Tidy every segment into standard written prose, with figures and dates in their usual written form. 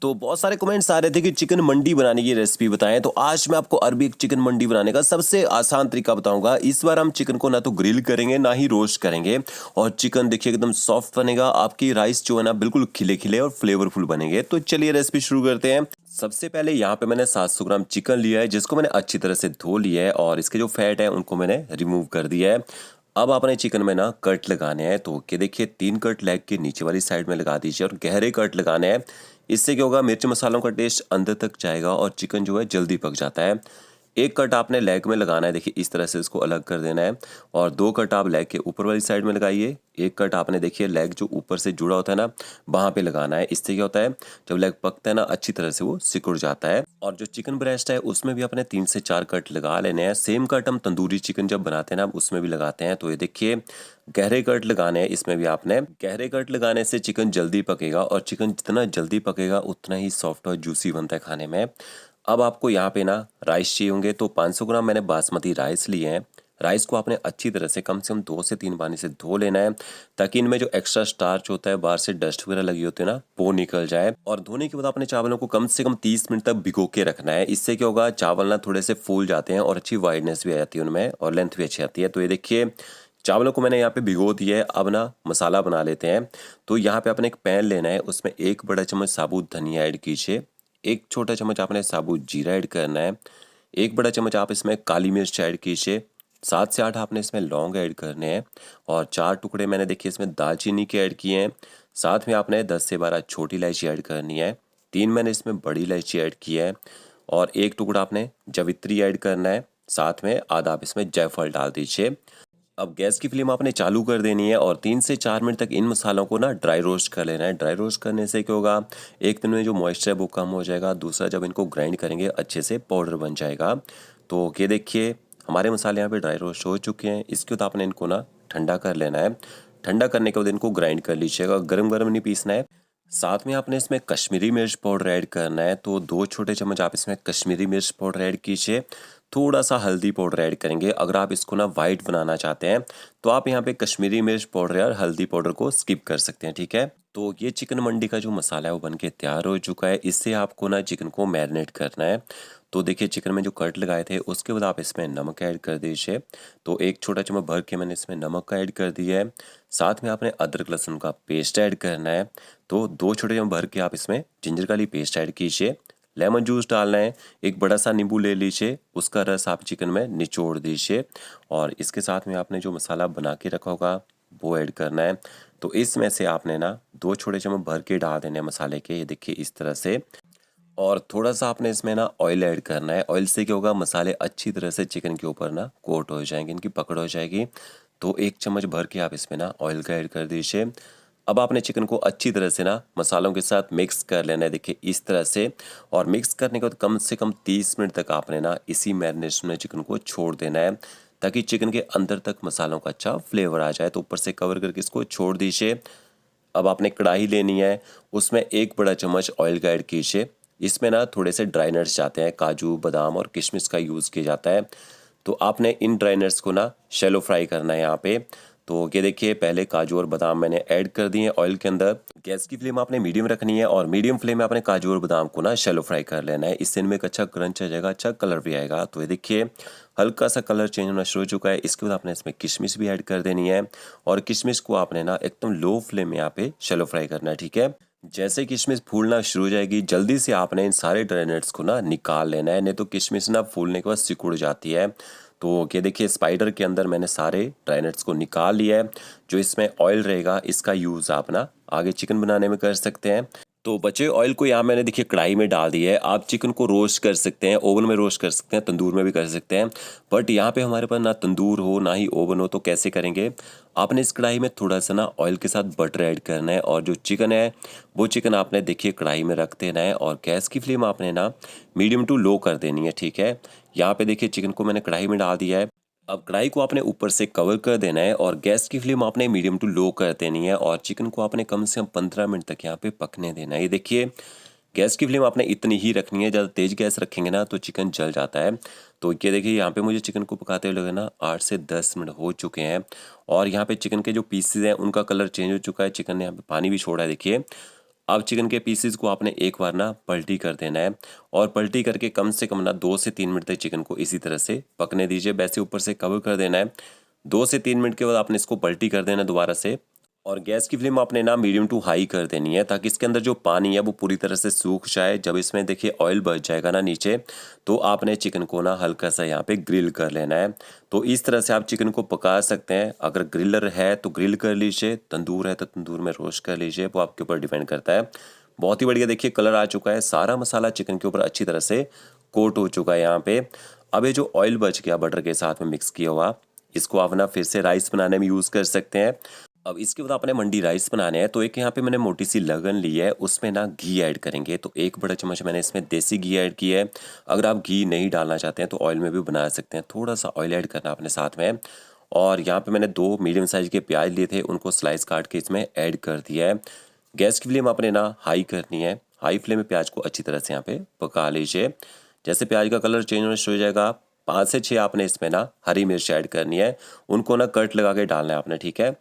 तो बहुत सारे कमेंट्स आ रहे थे कि चिकन मंडी बनाने की रेसिपी बताएं, तो आज मैं आपको अरबिक चिकन मंडी बनाने का सबसे आसान तरीका बताऊंगा। इस बार हम चिकन को ना तो ग्रिल करेंगे ना ही रोस्ट करेंगे, और चिकन देखिए एकदम सॉफ्ट बनेगा। आपकी राइस जो है ना बिल्कुल खिले खिले और फ्लेवरफुल बनेंगे। तो चलिए रेसिपी शुरू करते हैं। सबसे पहले यहाँ पे मैंने 700 ग्राम चिकन लिया है, जिसको मैंने अच्छी तरह से धो लिया है और इसके जो फैट है उनको मैंने रिमूव कर दिया है। अब आपने चिकन में ना कट लगाने हैं, तो कि देखिए 3 कट लेग के नीचे वाली साइड में लगा दीजिए और गहरे कट लगाने हैं। इससे क्या होगा, मिर्च मसालों का टेस्ट अंदर तक जाएगा और चिकन जो है जल्दी पक जाता है। एक कट आपने लेग में लगाना है, देखिए इस तरह से इसको अलग कर देना है, और 2 कट आप लेग के ऊपर वाली साइड में लगाइए। एक कट आपने देखिए लेग जो ऊपर से जुड़ा होता है ना वहाँ पे लगाना है। इससे क्या होता है, जब लेग पकता है ना अच्छी तरह से वो सिकुड़ जाता है। और जो चिकन ब्रेस्ट है उसमें भी अपने 3 से 4 कट लगा लेने हैं। सेम कट हम तंदूरी चिकन जब बनाते हैं ना उसमें भी लगाते हैं। तो ये देखिए गहरे कट लगाने हैं, इसमें भी आपने गहरे कट लगाने से चिकन जल्दी पकेगा, और चिकन जितना जल्दी पकेगा उतना ही सॉफ्ट और जूसी बनता है खाने में। अब आपको यहाँ पे ना राइस चाहिए होंगे, तो 500 ग्राम मैंने बासमती राइस लिए हैं। राइस को आपने अच्छी तरह से कम 2 से 3 पानी से धो लेना है, ताकि इनमें जो एक्स्ट्रा स्टार्च होता है, बाहर से डस्ट वगैरह लगी होती है ना, वो निकल जाए। और धोने के बाद अपने चावलों को कम से कम 30 मिनट तक भिगो के रखना है। इससे क्या होगा, चावल ना थोड़े से फूल जाते हैं और अच्छी वाइडनेस भी आ जाती है उनमें, और लेंथ भी अच्छी आती है। तो ये देखिए चावलों को मैंने यहाँ पे भिगो दिया है। अब ना मसाला बना लेते हैं। तो यहाँ पे आपने एक पैन लेना है, उसमें 1 बड़ा चम्मच साबुत धनिया ऐड कीजिए। 1 छोटा चम्मच आपने साबुत जीरा ऐड करना है। 1 बड़ा चम्मच आप इसमें काली मिर्च ऐड कीजिए। 7 से 8 आपने इसमें लौंग ऐड करने हैं, और 4 टुकड़े मैंने देखिए इसमें दालचीनी के ऐड किए हैं। साथ में आपने 10 से 12 छोटी इलायची ऐड करनी है। 3 मैंने इसमें बड़ी इलायची ऐड की है, और 1 टुकड़ा आपने जवित्री ऐड करना है। साथ में आधा आप इसमें जायफल डाल दीजिए। अब गैस की फ्लेम आपने चालू कर देनी है, और 3 से 4 मिनट तक इन मसालों को ना ड्राई रोस्ट कर लेना है। ड्राई रोस्ट करने से क्या होगा, एक दिन में जो मॉइस्चर है वो कम हो जाएगा, दूसरा जब इनको ग्राइंड करेंगे अच्छे से पाउडर बन जाएगा। तो ये देखिए हमारे मसाले यहाँ पे ड्राई रोस्ट हो चुके हैं। इसके बाद आपने इनको ना ठंडा कर लेना है। ठंडा करने के बाद इनको ग्राइंड कर लीजिएगा, गरम गरम नहीं पीसना है। साथ में आपने इसमें कश्मीरी मिर्च पाउडर ऐड करना है, तो 2 छोटे चम्मच आप इसमें कश्मीरी मिर्च पाउडर ऐड कीजिए। थोड़ा सा हल्दी पाउडर ऐड करेंगे। अगर आप इसको ना वाइट बनाना चाहते हैं तो आप यहाँ पे कश्मीरी मिर्च पाउडर और हल्दी पाउडर को स्किप कर सकते हैं, ठीक है। तो ये चिकन मंडी का जो मसाला है वो बन के तैयार हो चुका है। इससे आपको ना चिकन को मैरिनेट करना है। तो देखिए चिकन में जो कट लगाए थे उसके बाद आप इसमें नमक ऐड कर दीजिए। तो 1 छोटा चम्मच भर के मैंने इसमें नमक का ऐड कर दिया है। साथ में आपने अदरक लहसुन का पेस्ट ऐड करना है। तो 2 छोटे चम्मच भर के आप इसमें जिंजर गार्लिक पेस्ट ऐड कीजिए। लेमन जूस डालना है। एक बड़ा सा नींबू ले लीजिए, उसका रस आप चिकन में निचोड़ दीजिए, और इसके साथ में आपने जो मसाला बना के रखा होगा वो ऐड करना है। तो इसमें से आपने ना 2 छोटे चम्मच भर के डाल देने हैं मसाले के, ये देखिए इस तरह से। और थोड़ा सा आपने इसमें ना ऑयल ऐड करना है। ऑयल से क्या होगा, मसाले अच्छी तरह से चिकन के ऊपर ना कोट हो जाएंगे, इनकी पकड़ हो जाएगी। तो 1 चम्मच भर के आप इसमें ना ऑयल का ऐड कर दीजिए। अब आपने चिकन को अच्छी तरह से ना मसालों के साथ मिक्स कर लेना है, देखिए इस तरह से। और मिक्स करने के बाद कम से कम 30 मिनट तक आपने ना इसी मैरिनेशन में चिकन को छोड़ देना है, ताकि चिकन के अंदर तक मसालों का अच्छा फ्लेवर आ जाए। तो ऊपर से कवर करके इसको छोड़ दीजिए। अब आपने कढ़ाई लेनी है, उसमें 1 बड़ा चम्मच ऑयल का ऐड कीजिए। इसमें ना थोड़े से ड्राई नट्स जाते हैं, काजू बादाम और किशमिश का यूज़ किया जाता है। तो आपने इन ड्राई नट्स को ना शैलो फ्राई करना है यहाँ पे। तो ये देखिए पहले काजू और बादाम मैंने ऐड कर दिए हैं ऑयल के अंदर। गैस की फ्लेम आपने मीडियम रखनी है, और मीडियम फ्लेम में आपने काजू और बादाम को ना शैलो फ्राई कर लेना है। इससे इनमें एक अच्छा क्रंच आ जाएगा, अच्छा कलर भी आएगा। तो ये देखिए हल्का सा कलर चेंज होना शुरू हो चुका है। इसके बाद आपने इसमें किशमिश भी ऐड कर देनी है, और किशमिश को आपने ना एकदम लो फ्लेम में यहाँ पे शैलो फ्राई करना है, ठीक है। जैसे किशमिश फूलना शुरू हो जाएगी, जल्दी से आपने इन सारे ड्राई नट्स को ना निकाल लेना है, नहीं तो किशमिश ना फूलने के बाद सिकुड़ जाती है। तो ये देखिए स्पाइडर के अंदर मैंने सारे ड्राई नट्स को निकाल लिया है। जो इसमें ऑयल रहेगा इसका यूज़ आप ना आगे चिकन बनाने में कर सकते हैं। तो बचे ऑयल को यहाँ मैंने देखिए कढ़ाई में डाल दिया है। आप चिकन को रोस्ट कर सकते हैं, ओवन में रोस्ट कर सकते हैं, तंदूर में भी कर सकते हैं। बट यहाँ पे हमारे पास ना तंदूर हो ना ही ओवन हो, तो कैसे करेंगे, आपने इस कढ़ाई में थोड़ा सा ना ऑयल के साथ बटर ऐड करना है, और जो चिकन है वो चिकन आपने देखिए कढ़ाई में रख देना है, और गैस की फ्लेम आपने ना मीडियम टू लो कर देनी है, ठीक है। यहाँ पे देखिए चिकन को मैंने कढ़ाई में डाल दिया है। अब कढ़ाई को आपने ऊपर से कवर कर देना है, और गैस की फ्लेम आपने मीडियम टू लो कर देनी है, और चिकन को आपने कम से कम 15 मिनट तक यहाँ पे पकने देना है। ये देखिए गैस की फ्लेम आपने इतनी ही रखनी है, ज़्यादा तेज़ गैस रखेंगे ना तो चिकन जल जाता है। तो ये देखिए यहाँ पे मुझे चिकन को पकाते हुए लगे ना 8 से 10 मिनट हो चुके हैं, और यहाँ पे चिकन के जो पीसेज हैं उनका कलर चेंज हो चुका है, चिकन ने यहाँ पे पानी भी छोड़ा है, देखिए। अब चिकन के पीसेस को आपने एक बार ना पलटी कर देना है और पलटी करके कम से कम ना 2 से 3 मिनट तक चिकन को इसी तरह से पकने दीजिए। वैसे ऊपर से कवर कर देना है। 2 से 3 मिनट के बाद आपने इसको पलटी कर देना दोबारा से और गैस की फ्लेम आपने ना मीडियम टू हाई कर देनी है ताकि इसके अंदर जो पानी है वो पूरी तरह से सूख जाए। जब इसमें देखिए ऑयल बच जाएगा ना नीचे, तो आपने चिकन को ना हल्का सा यहाँ पे ग्रिल कर लेना है। तो इस तरह से आप चिकन को पका सकते हैं। अगर ग्रिलर है तो ग्रिल कर लीजिए, तंदूर है तो तंदूर में रोस्ट कर लीजिए, वो आपके ऊपर डिपेंड करता है। बहुत ही बढ़िया देखिए कलर आ चुका है, सारा मसाला चिकन के ऊपर अच्छी तरह से कोट हो चुका है यहाँ पे। अब ये जो ऑयल बच गया बटर के साथ में मिक्स किया हुआ, इसको आप ना फिर से राइस बनाने में यूज़ कर सकते हैं। अब इसके बाद आपने मंडी राइस बनाने हैं तो एक यहाँ पे मैंने मोटी सी लगन ली है, उसमें ना घी ऐड करेंगे। तो 1 बड़ा चम्मच मैंने इसमें देसी घी ऐड किया है। अगर आप घी नहीं डालना चाहते हैं तो ऑयल में भी बना सकते हैं, थोड़ा सा ऑयल ऐड करना अपने साथ में। और यहाँ पे मैंने 2 मीडियम साइज के प्याज लिए थे, उनको स्लाइस काट के इसमें ऐड कर दिया है। गैस की फ्लेम आपने ना हाई करनी है। हाई फ्लेम में प्याज को अच्छी तरह से यहाँ पे पका लीजिए। जैसे प्याज का कलर चेंज हो जाएगा, 5 से 6 आपने इसमें ना हरी मिर्च ऐड करनी है, उनको ना कट लगा के डालना है आपने, ठीक है।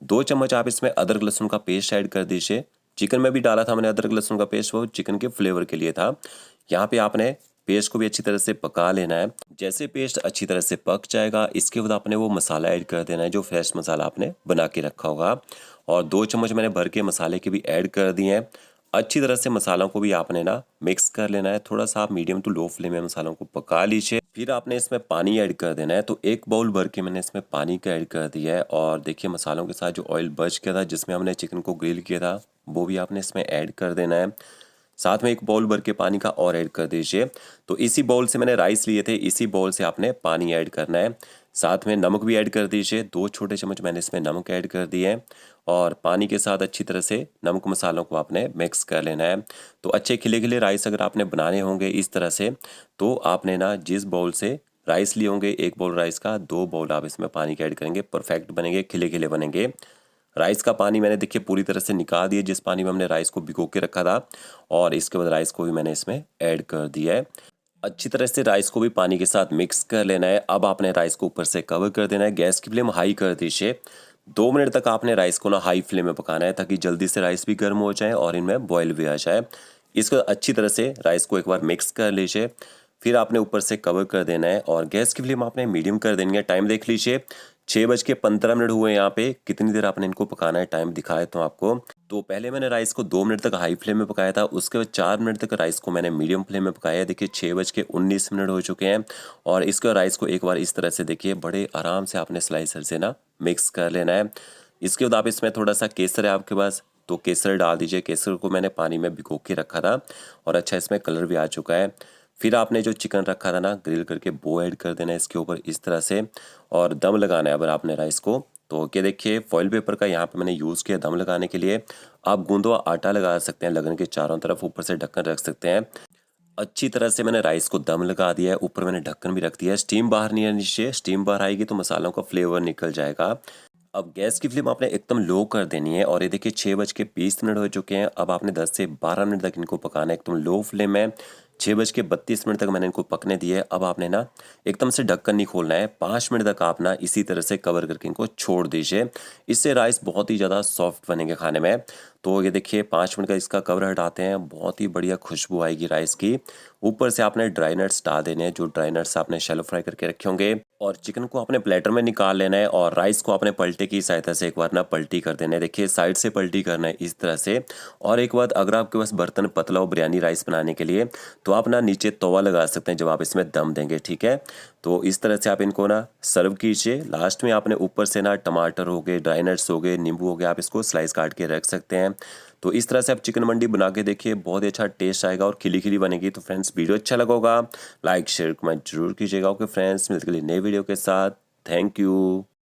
2 चम्मच आप इसमें अदरक लहसुन का पेस्ट ऐड कर दीजिए। चिकन में भी डाला था मैंने अदरक लहसुन का पेस्ट, वो चिकन के फ्लेवर के लिए था। यहाँ पे आपने पेस्ट को भी अच्छी तरह से पका लेना है। जैसे पेस्ट अच्छी तरह से पक जाएगा, इसके बाद आपने वो मसाला ऐड कर देना है जो फ्रेश मसाला आपने बना के रखा होगा। और 2 चम्मच मैंने भर के मसाले के भी ऐड कर दिए हैं। अच्छी तरह से मसालों को भी आपने ना मिक्स कर लेना है। थोड़ा सा आप मीडियम टू लो फ्लेम में मसालों को पका लीजिए। फिर आपने इसमें पानी ऐड कर देना है। तो 1 बाउल भर के मैंने इसमें पानी का ऐड कर दिया है। और देखिए मसालों के साथ जो ऑयल बच गया था जिसमें हमने चिकन को ग्रिल किया था, वो भी आपने इसमें ऐड कर देना है। साथ में 1 बाउल भर के पानी का और ऐड कर दीजिए। तो इसी बाउल से मैंने राइस लिए थे, इसी बाउल से आपने पानी ऐड करना है। साथ में नमक भी ऐड कर दीजिए। 2 छोटे चम्मच मैंने इसमें नमक ऐड कर दिए हैं और पानी के साथ अच्छी तरह से नमक मसालों को आपने मिक्स कर लेना है। तो अच्छे खिले खिले राइस अगर आपने बनाने होंगे इस तरह से, तो आपने ना जिस बाउल से राइस लिए होंगे 1 बाउल राइस का 2 बाउल आप इसमें पानी का ऐड करेंगे, परफेक्ट बनेंगे, खिले खिले बनेंगे। राइस का पानी मैंने देखिए पूरी तरह से निकाल दिया जिस पानी में हमने राइस को भिगो के रखा था, और इसके बाद राइस को भी मैंने इसमें ऐड कर दिया है। अच्छी तरह से राइस को भी पानी के साथ मिक्स कर लेना है। अब आपने राइस को ऊपर से कवर कर देना है। गैस की फ्लेम हाई कर दीजिए। 2 मिनट तक आपने राइस को ना हाई फ्लेम में पकाना है ताकि जल्दी से राइस भी गर्म हो जाए और इनमें बॉयल भी आ जाए। इसको अच्छी तरह से राइस को एक बार मिक्स कर लीजिए। फिर आपने ऊपर से कवर कर देना है और गैस की फ्लेम आपने मीडियम कर देनी है। टाइम देख लीजिए, 6:15 हुए यहाँ पे। कितनी देर आपने इनको पकाना है टाइम दिखाया तो आपको। तो पहले मैंने राइस को 2 मिनट तक हाई फ्लेम में पकाया था, उसके बाद 4 मिनट तक राइस को मैंने मीडियम फ्लेम में पकाया है। देखिए 6:19 हो चुके हैं और इसके राइस को एक बार इस तरह से देखिए बड़े आराम से आपने स्लाइसर से ना मिक्स कर लेना है। इसके बाद आप इसमें थोड़ा सा केसर है आपके पास तो केसर डाल दीजिए। केसर को मैंने पानी में भिगो के रखा था और अच्छा इसमें कलर भी आ चुका है। फिर आपने जो चिकन रखा था ना ग्रिल करके, वो ऐड कर देना है इसके ऊपर इस तरह से और दम लगाना है अगर आपने राइस को। तो क्या देखिए फॉइल पेपर का यहाँ पे मैंने यूज़ किया दम लगाने के लिए। आप गूंदवा आटा लगा सकते हैं लगन के चारों तरफ, ऊपर से ढक्कन रख सकते हैं। अच्छी तरह से मैंने राइस को दम लगा दिया है, ऊपर मैंने ढक्कन भी रख दिया है। स्टीम बाहर नहीं आनी चाहिए, स्टीम बाहर आएगी तो मसालों का फ्लेवर निकल जाएगा। अब गैस की फ्लेम आपने एकदम लो कर देनी है और ये देखिए 6:20 हो चुके हैं। अब आपने 10 से 12 मिनट तक इनको पकाना है एकदम लो फ्लेम में। 6:32 तक मैंने इनको पकने दिए। अब आपने ना एकदम से ढक्कन नहीं खोलना है, 5 मिनट तक आप ना इसी तरह से कवर करके इनको छोड़ दीजिए। इससे राइस बहुत ही ज़्यादा सॉफ्ट बनेंगे खाने में। तो ये देखिए 5 मिनट का इसका कवर हटाते हैं, बहुत ही बढ़िया खुशबू आएगी राइस की। ऊपर से आपने ड्राई नट्स डाल देने हैं, जो ड्राई नट्स आपने शैलो फ्राई करके रखे होंगे। और चिकन को आपने प्लेटर में निकाल लेना है और राइस को आपने पलटे की सहायता से एक बार ना पलटी कर देना है। देखिए साइड से पलटी करना है इस तरह से। और एक बात, अगर आपके पास बर्तन पतला हो बिरयानी राइस बनाने के लिए तो आप ना नीचे तवा लगा सकते हैं जब आप इसमें दम देंगे, ठीक है। तो इस तरह से आप इनको ना सर्व कीजिए। लास्ट में आपने ऊपर से ना टमाटर हो गए, ड्राई नट्स हो गए, नींबू हो गया, आप इसको स्लाइस काट के रख सकते हैं। तो इस तरह से आप चिकन मंडी बना के देखिए, बहुत ही अच्छा टेस्ट आएगा और खिली खिली बनेगी। तो फ्रेंड्स वीडियो अच्छा लगा होगा लाइक शेयर कमेंट जरूर कीजिएगा। ओके फ्रेंड्स, मिलते हैं नए वीडियो के साथ। Thank you.